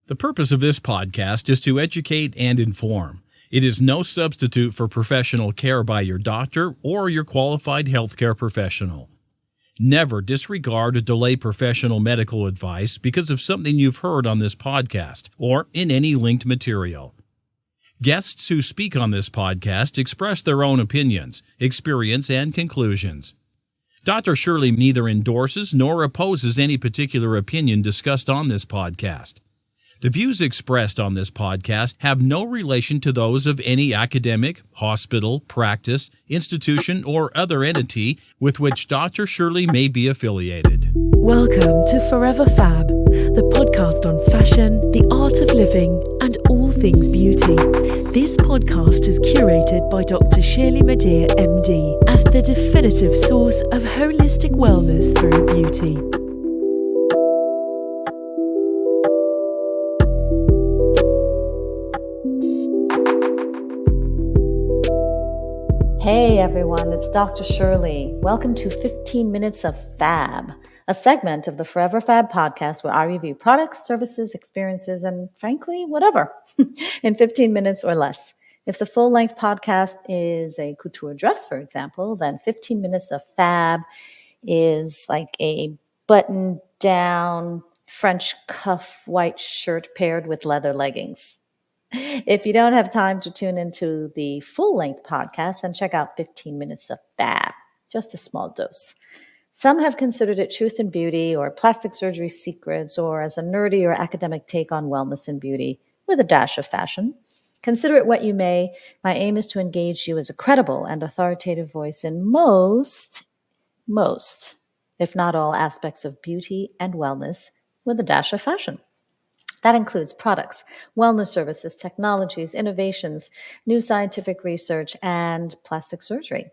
The purpose of this podcast is to educate and inform. It is no substitute for professional care by your doctor or your qualified healthcare professional. Never disregard or delay professional medical advice because of something you've heard on this podcast or in any linked material. Guests who speak on this podcast express their own opinions, experience, and conclusions. Dr. Shirley neither endorses nor opposes any particular opinion discussed on this podcast. The views expressed on this podcast have no relation to those of any academic, hospital, practice, institution, or other entity with which Dr. Shirley may be affiliated. Welcome to Forever FAB, the podcast on fashion, the art of living, and all things beauty. This podcast is curated by Dr. Shirley Madhere, MD, as the definitive source of holistic wellness through beauty. Hey everyone, it's Dr. Shirley. Welcome to 15 Minutes of Fab, a segment of the Forever FAB podcast where I review products, services, experiences, and frankly, whatever, in 15 minutes or less. If the full-length podcast is a couture dress, for example, then 15 Minutes of Fab is like a button-down French cuff white shirt paired with leather leggings. If you don't have time to tune into the full-length podcast, then check out 15 Minutes of Fab, just a small dose. Some have considered it truth and beauty or plastic surgery secrets or as a nerdy or academic take on wellness and beauty with a dash of fashion. Consider it what you may. My aim is to engage you as a credible and authoritative voice in most, if not all aspects of beauty and wellness with a dash of fashion. That includes products, wellness services, technologies, innovations, new scientific research, and plastic surgery.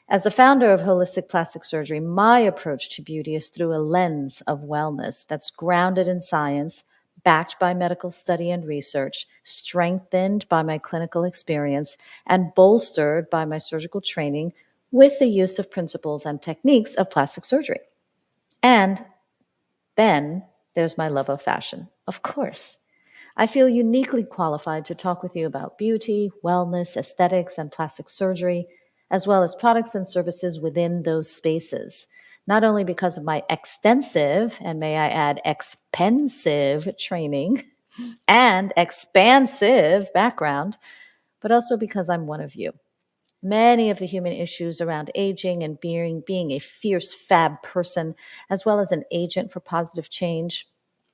As the founder of Holistic Plastic Surgery, my approach to beauty is through a lens of wellness that's grounded in science, backed by medical study and research, strengthened by my clinical experience, and bolstered by my surgical training with the use of principles and techniques of plastic surgery. And then there's my love of fashion. Of course, I feel uniquely qualified to talk with you about beauty, wellness, aesthetics, and plastic surgery, as well as products and services within those spaces, not only because of my extensive, and may I add, expensive training and expansive background, but also because I'm one of you. Many of the human issues around aging and being a fierce fab person, as well as an agent for positive change,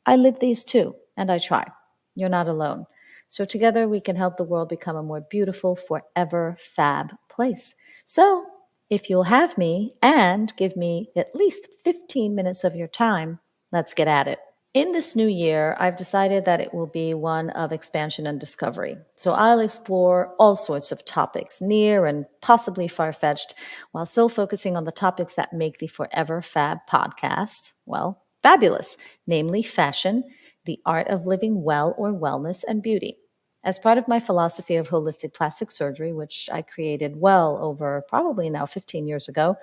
I live these too, and I try. You're not alone. So together we can help the world become a more beautiful, forever fab place. So if you'll have me and give me at least 15 minutes of your time, let's get at it. In this new year, I've decided that it will be one of expansion and discovery. So I'll explore all sorts of topics, near and possibly far-fetched, while still focusing on the topics that make the Forever FAB podcast, well, fabulous, namely fashion, the art of living well or wellness, and beauty. As part of my philosophy of holistic plastic surgery, which I created well over probably now 15 years ago,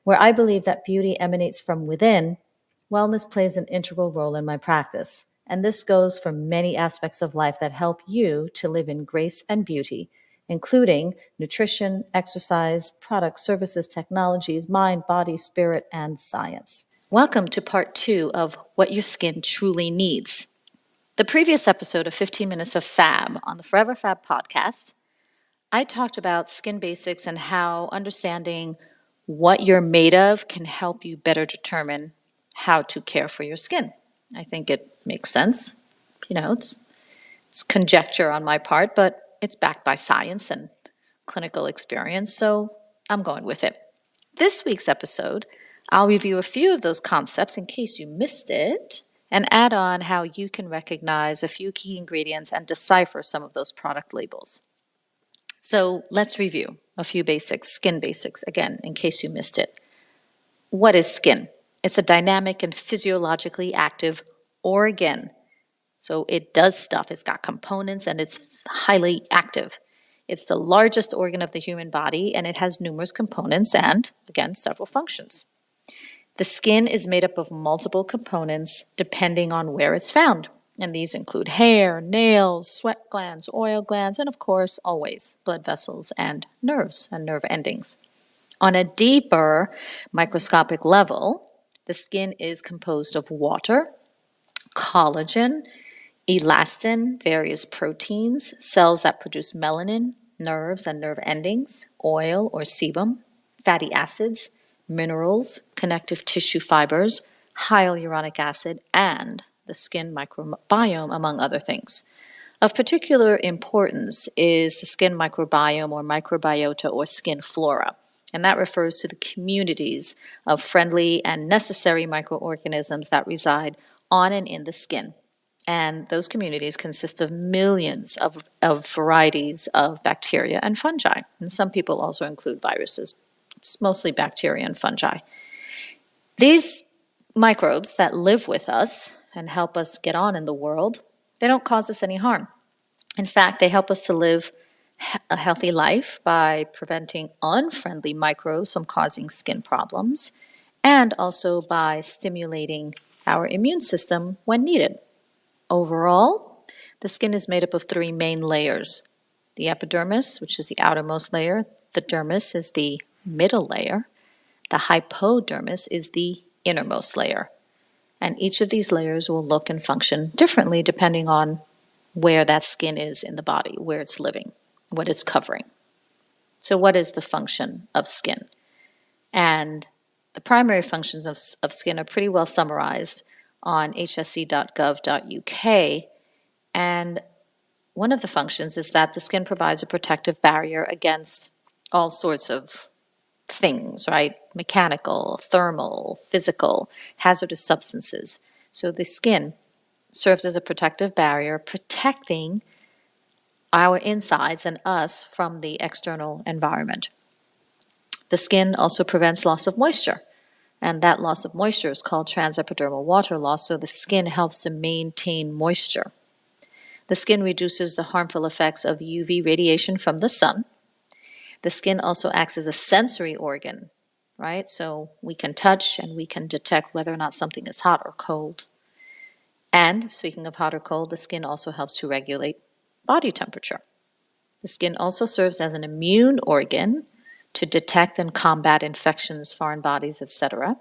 where I believe that beauty emanates from within, wellness plays an integral role in my practice. And this goes for many aspects of life that help you to live in grace and beauty, including nutrition, exercise, products, services, technologies, mind, body, spirit, and science. Welcome to part 2 of What Your Skin Truly Needs. The previous episode of 15 Minutes of Fab on the Forever FAB podcast, I talked about skin basics and how understanding what you're made of can help you better determine how to care for your skin. I think it makes sense. It's conjecture on my part, but it's backed by science and clinical experience, so I'm going with it. This week's episode, I'll review a few of those concepts in case you missed it, and add on how you can recognize a few key ingredients and decipher some of those product labels. So let's review a few basics, skin basics, again, in case you missed it. What is skin? It's a dynamic and physiologically active organ. So it does stuff. It's got components and it's highly active. It's the largest organ of the human body and it has numerous components and, again, several functions. The skin is made up of multiple components depending on where it's found. And these include hair, nails, sweat glands, oil glands, and of course, always blood vessels and nerves and nerve endings. On a deeper microscopic level, the skin is composed of water, collagen, elastin, various proteins, cells that produce melanin, nerves and nerve endings, oil or sebum, fatty acids, minerals, connective tissue fibers, hyaluronic acid, and the skin microbiome, among other things. Of particular importance is the skin microbiome or microbiota or skin flora, and that refers to the communities of friendly and necessary microorganisms that reside on and in the skin. And those communities consist of millions of varieties of bacteria and fungi. And some people also include viruses. It's mostly bacteria and fungi. These microbes that live with us and help us get on in the world, they don't cause us any harm. In fact, they help us to live a healthy life by preventing unfriendly microbes from causing skin problems and also by stimulating our immune system when needed. Overall, the skin is made up of three main layers. The epidermis, which is the outermost layer, the dermis is the middle layer, the hypodermis is the innermost layer. And each of these layers will look and function differently depending on where that skin is in the body, where it's living, what it's covering. So what is the function of skin? And the primary functions of skin are pretty well summarized on hsc.gov.uk. And one of the functions is that the skin provides a protective barrier against all sorts of things, right? Mechanical, thermal, physical, hazardous substances. So the skin serves as a protective barrier, protecting our insides and us from the external environment. The skin also prevents loss of moisture, and that loss of moisture is called transepidermal water loss, so the skin helps to maintain moisture. The skin reduces the harmful effects of UV radiation from the sun. The skin also acts as a sensory organ, right? So we can touch and we can detect whether or not something is hot or cold. And speaking of hot or cold, the skin also helps to regulate body temperature. The skin also serves as an immune organ to detect and combat infections, foreign bodies, etc.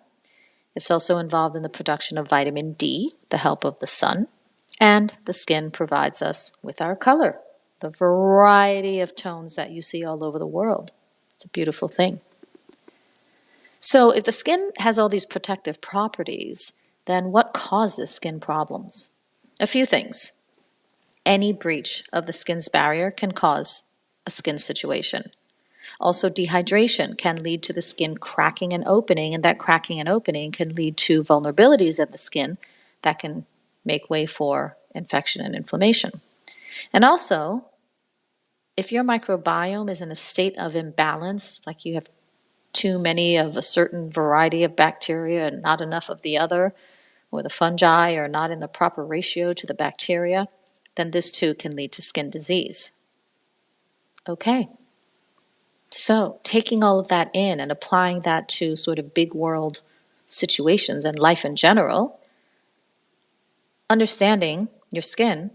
It's also involved in the production of vitamin D, the help of the sun. And the skin provides us with our color, the variety of tones that you see all over the world. It's a beautiful thing. So if the skin has all these protective properties, then what causes skin problems? A few things. Any breach of the skin's barrier can cause a skin situation. Also, dehydration can lead to the skin cracking and opening, and that cracking and opening can lead to vulnerabilities of the skin that can make way for infection and inflammation. And also, if your microbiome is in a state of imbalance, like you have too many of a certain variety of bacteria and not enough of the other, or the fungi are not in the proper ratio to the bacteria, then this too can lead to skin disease. Okay. So taking all of that in and applying that to sort of big world situations and life in general, understanding your skin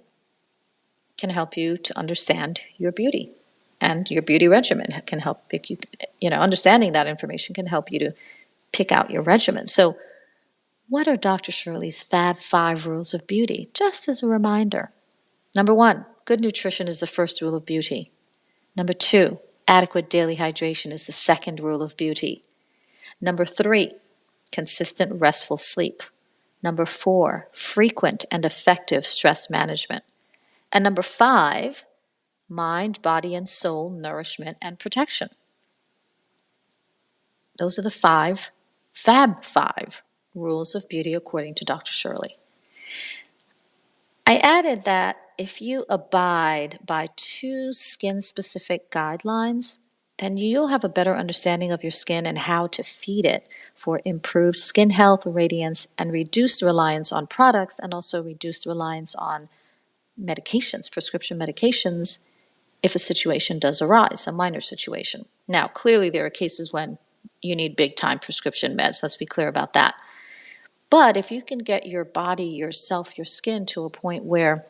can help you to understand your beauty, and your beauty regimen can help pick you, understanding that information can help you to pick out your regimen. So what are Dr. Shirley's Fab 5 rules of beauty? Just as a reminder. Number 1, good nutrition is the first rule of beauty. Number 2, adequate daily hydration is the second rule of beauty. Number 3, consistent restful sleep. Number 4, frequent and effective stress management. And number 5, mind, body, and soul nourishment and protection. Those are the Fab 5 rules of beauty according to Dr. Shirley. I added that if you abide by 2 skin-specific guidelines, then you'll have a better understanding of your skin and how to feed it for improved skin health, radiance, and reduced reliance on products, and also reduced reliance on medications, prescription medications, if a situation does arise, a minor situation. Now, clearly there are cases when you need big-time prescription meds. Let's be clear about that. But if you can get your body, yourself, your skin to a point where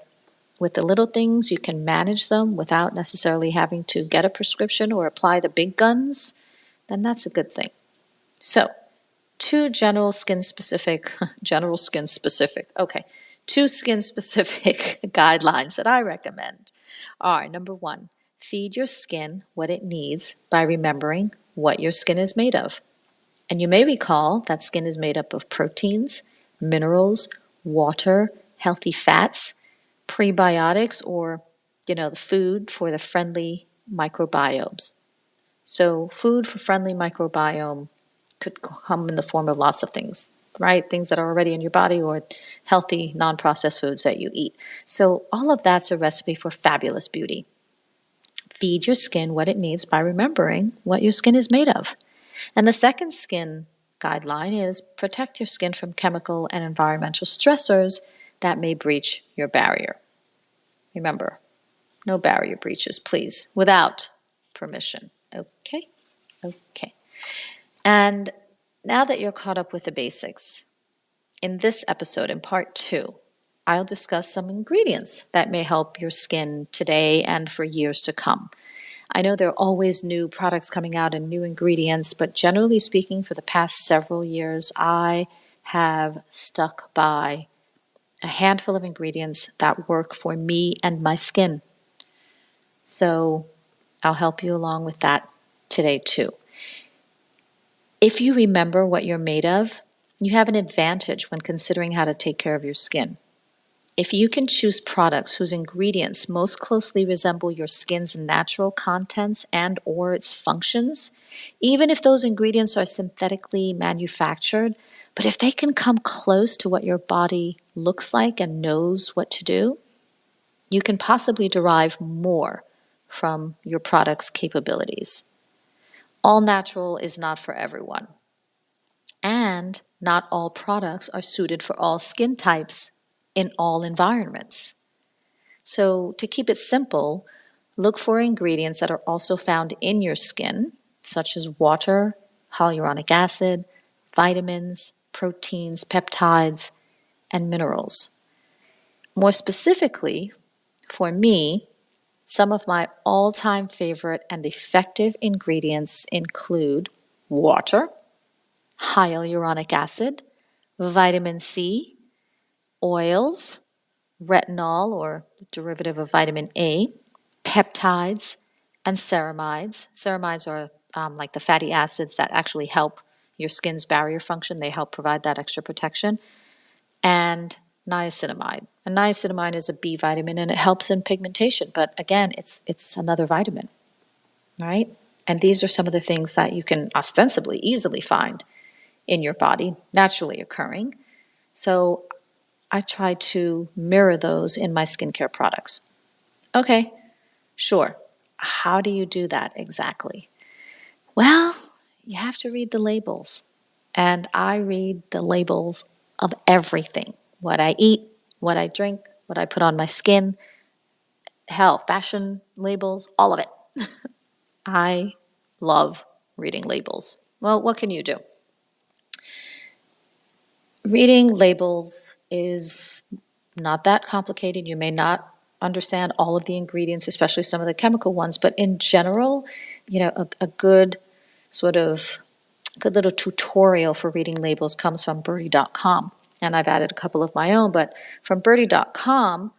with the little things you can manage them without necessarily having to get a prescription or apply the big guns, then that's a good thing. So, two general skin specific guidelines that I recommend are: number one, feed your skin what it needs by remembering what your skin is made of. And you may recall that skin is made up of proteins, minerals, water, healthy fats, prebiotics, or, the food for the friendly microbiomes. So food for friendly microbiome could come in the form of lots of things, right? Things that are already in your body or healthy, non-processed foods that you eat. So all of that's a recipe for fabulous beauty. Feed your skin what it needs by remembering what your skin is made of. And the second skin guideline is protect your skin from chemical and environmental stressors that may breach your barrier. Remember, no barrier breaches, please, without permission. Okay? Okay. And now that you're caught up with the basics, in this episode, in part 2, I'll discuss some ingredients that may help your skin today and for years to come. I know there are always new products coming out and new ingredients, but generally speaking, for the past several years, I have stuck by a handful of ingredients that work for me and my skin. So I'll help you along with that today too. If you remember what you're made of, you have an advantage when considering how to take care of your skin. If you can choose products whose ingredients most closely resemble your skin's natural contents and or its functions, even if those ingredients are synthetically manufactured, but if they can come close to what your body looks like and knows what to do, you can possibly derive more from your product's capabilities. All natural is not for everyone, and not all products are suited for all skin types in all environments. So to keep it simple, look for ingredients that are also found in your skin, such as water, hyaluronic acid, vitamins, proteins, peptides, and minerals. More specifically, for me, some of my all-time favorite and effective ingredients include water, hyaluronic acid, vitamin C, oils, retinol or derivative of vitamin A, peptides, and ceramides. Ceramides are like the fatty acids that actually help your skin's barrier function. They help provide that extra protection. And niacinamide. And niacinamide is a B vitamin and it helps in pigmentation. But again, it's another vitamin, right? And these are some of the things that you can ostensibly easily find in your body, naturally occurring. So I try to mirror those in my skincare products. Okay, sure. How do you do that exactly? Well, you have to read the labels. And I read the labels of everything. What I eat, what I drink, what I put on my skin, hell, fashion labels, all of it. I love reading labels. Well, what can you do? Reading labels is not that complicated. You may not understand all of the ingredients, especially some of the chemical ones, but in general, a good little tutorial for reading labels comes from birdie.com. And I've added a couple of my own, but from birdie.com,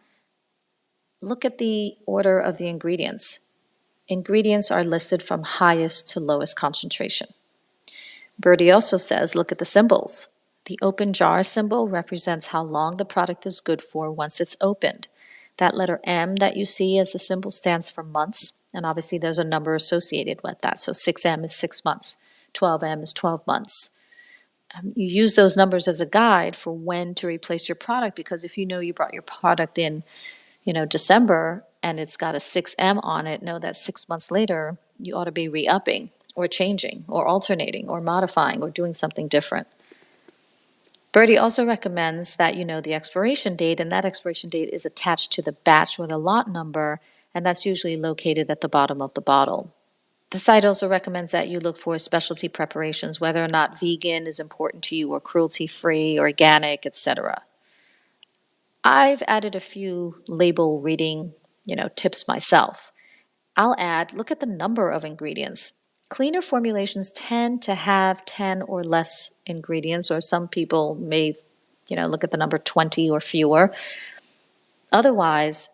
look at the order of the ingredients. Ingredients are listed from highest to lowest concentration. Birdie also says, look at the symbols. The open jar symbol represents how long the product is good for once it's opened. That letter M that you see as the symbol stands for months, and obviously there's a number associated with that. So 6M is 6 months, 12M is 12 months. You use those numbers as a guide for when to replace your product, because if you know you brought your product in, December and it's got a 6M on it, know that 6 months later you ought to be re-upping or changing or alternating or modifying or doing something different. Birdie also recommends that you know the expiration date, and that expiration date is attached to the batch with a lot number, and that's usually located at the bottom of the bottle. The site also recommends that you look for specialty preparations, whether or not vegan is important to you or cruelty-free, organic, etc. I've added a few label reading, tips myself. I'll add, look at the number of ingredients. Cleaner formulations tend to have 10 or less ingredients, or some people may, look at the number 20 or fewer. Otherwise,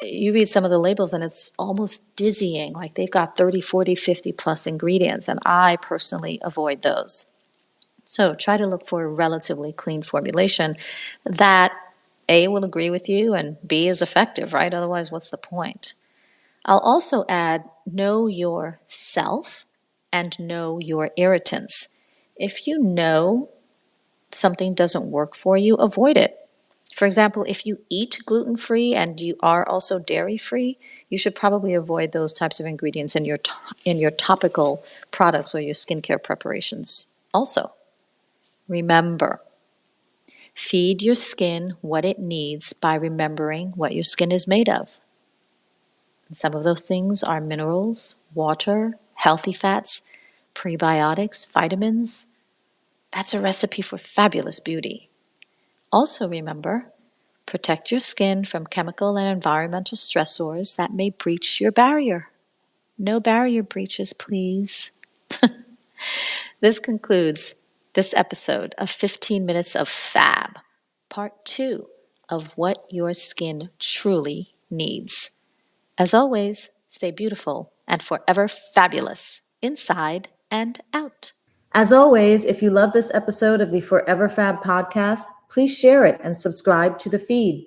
you read some of the labels and it's almost dizzying, like they've got 30, 40, 50 plus ingredients, and I personally avoid those. So try to look for a relatively clean formulation that A, will agree with you, and B, is effective, right? Otherwise, what's the point? I'll also add, know yourself and know your irritants. If you know something doesn't work for you, avoid it. For example, if you eat gluten-free and you are also dairy-free, you should probably avoid those types of ingredients in your topical products or your skincare preparations also. Remember, feed your skin what it needs by remembering what your skin is made of. And some of those things are minerals, water, healthy fats, prebiotics, vitamins. That's a recipe for fabulous beauty. Also remember, protect your skin from chemical and environmental stressors that may breach your barrier. No barrier breaches, please. This concludes this episode of 15 Minutes of Fab, Part 2 of what your skin truly needs. As always, stay beautiful and forever fabulous, inside and out. As always, if you love this episode of the Forever FAB podcast, please share it and subscribe to the feed.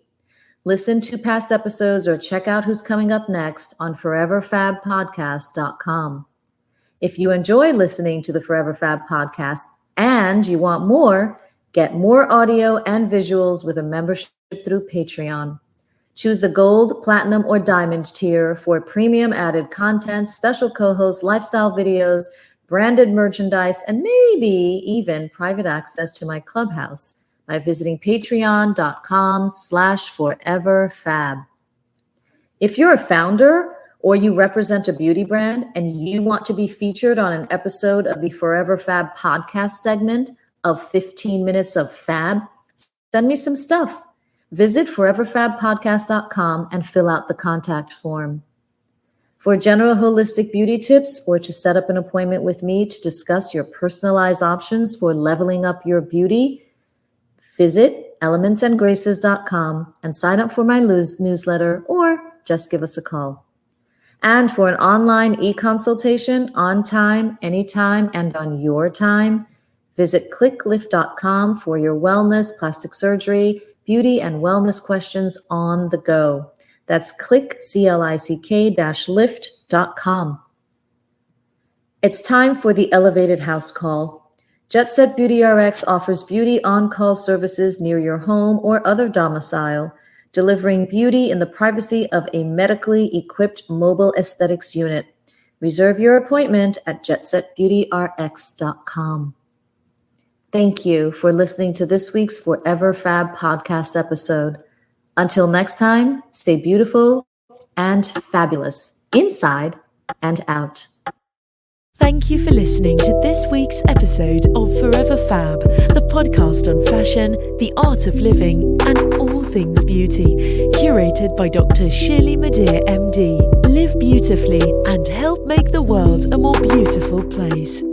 Listen to past episodes or check out who's coming up next on foreverfabpodcast.com. If you enjoy listening to the Forever FAB podcast and you want more, get more audio and visuals with a membership through Patreon. Choose the gold, platinum, or diamond tier for premium added content, special co-hosts, lifestyle videos, branded merchandise, and maybe even private access to my clubhouse by visiting patreon.com/foreverfab. If you're a founder or you represent a beauty brand and you want to be featured on an episode of the Forever FAB podcast segment of 15 Minutes of Fab, send me some stuff. Visit foreverfabpodcast.com and fill out the contact form. For general holistic beauty tips or to set up an appointment with me to discuss your personalized options for leveling up your beauty, visit elementsandgraces.com and sign up for my newsletter or just give us a call. And for an online e-consultation on time, anytime, and on your time, visit clicklift.com for your wellness, plastic surgery, beauty, and wellness questions on the go. That's click-lift.com. It's time for the elevated house call. Jet Set Beauty RX offers beauty on-call services near your home or other domicile, delivering beauty in the privacy of a medically equipped mobile aesthetics unit. Reserve your appointment at jetsetbeautyrx.com. Thank you for listening to this week's Forever FAB podcast episode. Until next time, stay beautiful and fabulous, inside and out. Thank you for listening to this week's episode of Forever Fab, the podcast on fashion, the art of living, and all things beauty, curated by Dr. Shirley Madhere, MD. Live beautifully and help make the world a more beautiful place.